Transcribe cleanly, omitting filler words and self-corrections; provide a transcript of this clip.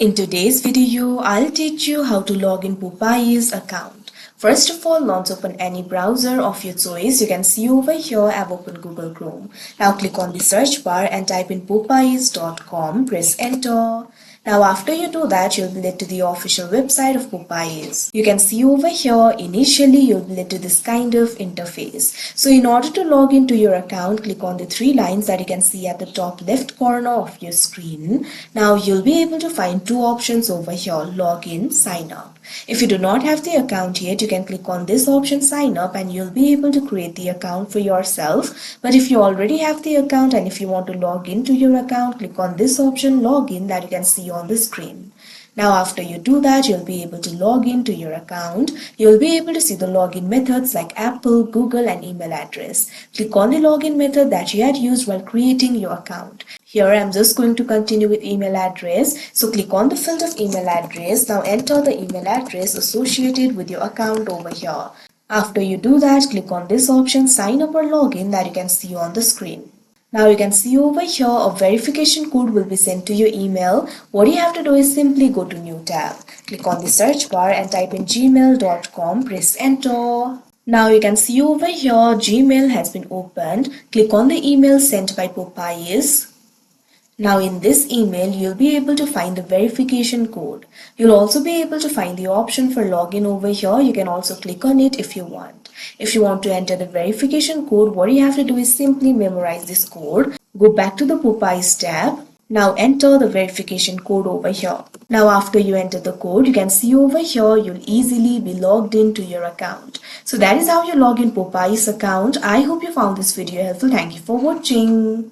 In today's video, I'll teach you how to log in Popeyes account. First of all, launch open any browser of your choice. You can see over here I've opened Google Chrome. Now click on the search bar and type in popeyes.com. Press enter. Now after you do that, you'll be led to the official website of Popeyes. You can see over here, initially you'll be led to this kind of interface. So in order to log into your account, click on the three lines that you can see at the top left corner of your screen. Now you'll be able to find two options over here, login, sign up. If you do not have the account yet, you can click on this option, sign up, and you'll be able to create the account for yourself. But if you already have the account and if you want to log into your account, click on this option, login, that you can see on the screen. Now after you do that, you'll be able to log into your account. You'll be able to see the login methods like Apple, Google and email address. Click on the login method that you had used while creating your account. Here I'm just going to continue with email address. So click on the field of email address. Now enter the email address associated with your account over here. After you do that, click on this option, sign up or login, that you can see on the screen. Now you can see over here a verification code will be sent to your email. What you have to do is simply go to new tab. Click on the search bar and type in gmail.com. Press enter. Now you can see over here Gmail has been opened. Click on the email sent by Popeyes. Now in this email, you'll be able to find the verification code. You'll also be able to find the option for login over here. You can also click on it if you want. If you want to enter the verification code, what you have to do is simply memorize this code. Go back to the Popeyes tab. Now enter the verification code over here. Now after you enter the code, you can see over here you'll easily be logged into your account. So that is how you log in Popeyes account. I hope you found this video helpful. Thank you for watching.